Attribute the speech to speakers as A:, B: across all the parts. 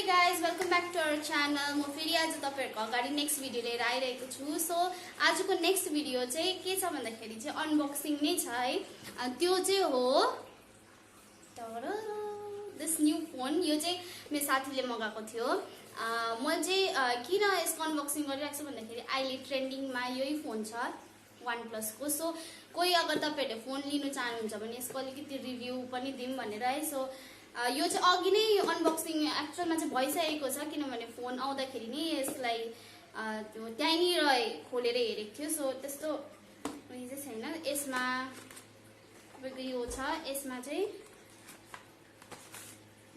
A: Hey guys, welcome back to our channel. म फेरि आज तपाईहरुको अगाडि नेक्स्ट भिडियो लिएर आइरहेको छु. सो आजको नेक्स्ट भिडियो चाहिँ के छ भन्दाखेरि चाहिँ अनबक्सिङ नै छ है. त्यो चाहिँ हो दिस न्यू फोन. यो चाहिँ मेरो साथीले मगाएको थियो. म चाहिँ किन यसको अनबक्सिङ गरिरहेको छु भन्दाखेरि अहिले ट्रेन्डिङमा यही फोन छ Oneplus को. सो कोही अगर तपाईहरुले फोन लिनु चाहनुहुन्छ भने यसको अलिकति रिभ्यू पनि दिम भनेर है. सो यो चाहिँ अघि नै अनबक्सिङ एक्चुअलमा चाहिँ भइसकेको छ किनभने फोन आउँदाखेरि नि यसलाई त्यो त्यहीँनिर खोलेर हेरेको थियो. सो त्यस्तो उयो चाहिँ छैन. यसमा तपाईँको यो छ. यसमा चाहिँ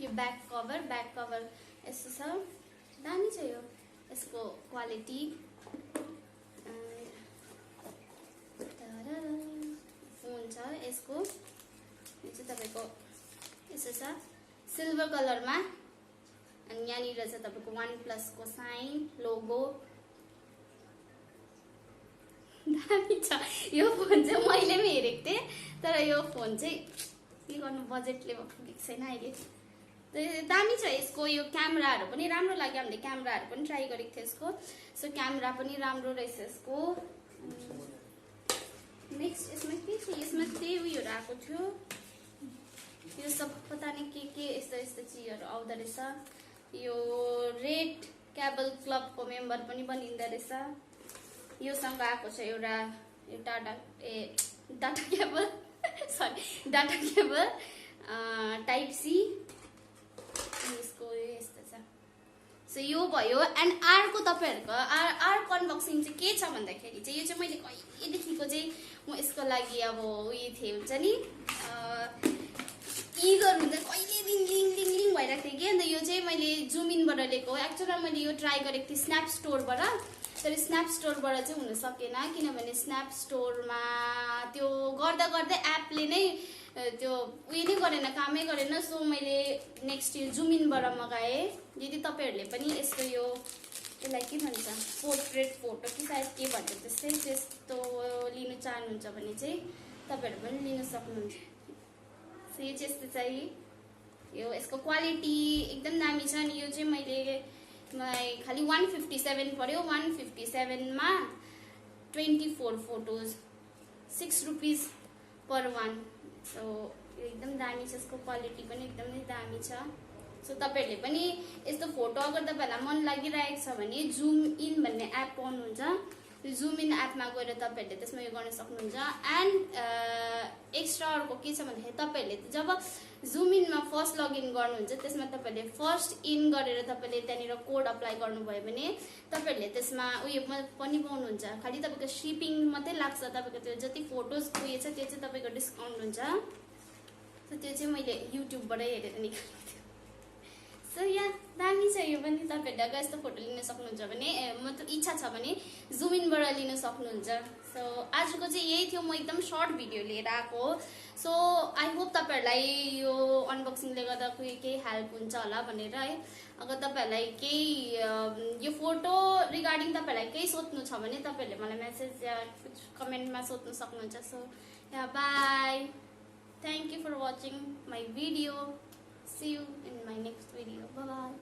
A: यो ब्याक कभर यस्तो छ. दामी छ यो. यसको क्वालिटी फोन छ यसको. यो चाहिँ तपाईँको यसो छ सिल्भर कलरमा अनि यहाँनिर चाहिँ तपाईँको Oneplus को साइन लोगो दामी छ. यो फोन चाहिँ मैले पनि हेरेको थिएँ तर यो फोन चाहिँ के गर्नु बजेटले पुगेको छैन अहिले. दामी छ यसको. यो क्यामेराहरू पनि राम्रो लाग्यो. हामीले क्यामेराहरू पनि ट्राई गरेको थियो यसको. सो क्यामेरा पनि राम्रो रहेछ यसको. नेक्स्ट यसमा के छ? यसमा त्यही उयोहरू आएको थियो. यो सब पता नहीं के यस्तो यस्तो चीजहरु आउँदो रहेछ. यो रेड केबल क्लबको मेम्बर पनि बनिँदो रहेछ. यो सँग आएको छ एउटा data cable sorry data cable type C. यसको यस्तो छ. सो यो भयो. एन्ड आरको तपाईहरुको आरको अनबक्सिङ चाहिँ के छ भन्दाखेरि चाहिँ यो चाहिँ मैले कहिलेदेखिको चाहिँ म यसको लागि अब उयो थिए हुन्छ नि इगर हुन्छ कहिले लिङ भइरहेको थियो कि. अन्त यो चाहिँ मैले जुमिनबाट लिएको. एक्चुअली मैले यो ट्राई गरेको थिएँ स्न्याप स्टोरबाट. तर स्न्याप स्टोरबाट चाहिँ हुन सकेन किनभने स्न्याप स्टोरमा त्यो गर्दा गर्दै एपले नै त्यो उयो नै गरेन, कामै गरेन. सो मैले नेक्स्ट यो जुमिनबाट मगाएँ. यदि तपाईहरुले पनि यस्तो यो यसलाई के भन्छ पोर्ट्रेट फोटो कि सायद के भन्छ त्यस्तो लिनु चाहनुहुन्छ भने चाहिँ तपाईहरु पनि लिन सक्नुहुन्छ. सो यो चाहिँ यस्तो चाहिँ यो यसको क्वालिटी एकदम दामी छ. अनि यो चाहिँ मलाई खालि 157 पर्यो. 157 मा 24 photos 6 rupees per one. So यो एकदम दामी छ. यसको क्वालिटी पनि एकदमै दामी छ. सो तपाईहरुले पनि यस्तो फोटो अगर तपाईहरुलाई मन लागिरहेको छ भने जुम इन भन्ने एप पाउनुहुन्छ. जुम इन एपमा गएर तपाईहरुले त्यसमा यो गर्न सक्नुहुन्छ. एन्ड एक्स्ट्रा अर्को के छ भन्दाखेरि तपाईहरुले जब जुम इनमा फर्स्ट लगइन गर्नुहुन्छ त्यसमा तपाईहरुले फर्स्ट इन गरेर तपाईले त्यहाँनिर कोड अप्लाई गर्नुभयो भने तपाईहरुले त्यसमा उयो पनि पाउनुहुन्छ. खालि तपाईको शिपिङ मात्रै लाग्छ. तपाईको त्यो जति फोटोज उयो छ त्यो चाहिँ तपाईको डिस्काउन्ट हुन्छ. सो त्यो चाहिँ मैले युट्युबबाट हेरेर निकालेको थिएँ. सो या दामी छ यो पनि. तपाईहरुले अगर यस्तो फोटो लिन सक्नुहुन्छ भने मतलब इच्छा छ भने जुमिनबाट लिन सक्नुहुन्छ. सो आजको चाहिँ यही थियो. म एकदम सर्ट भिडियो लिएर आएको. सो आई होप तपाईहरुलाई यो अनबक्सिङले गर्दा केही हेल्प हुन्छ होला भनेर है. अगर तपाईहरुलाई केही यो फोटो रिगार्डिङ तपाईहरुलाई केही सोध्नु छ भने तपाईहरुले मलाई मेसेज या कमेन्टमा सोध्न सक्नुहुन्छ. So yeah by. Thank you for watching my video. See you in my next video. Bye bye.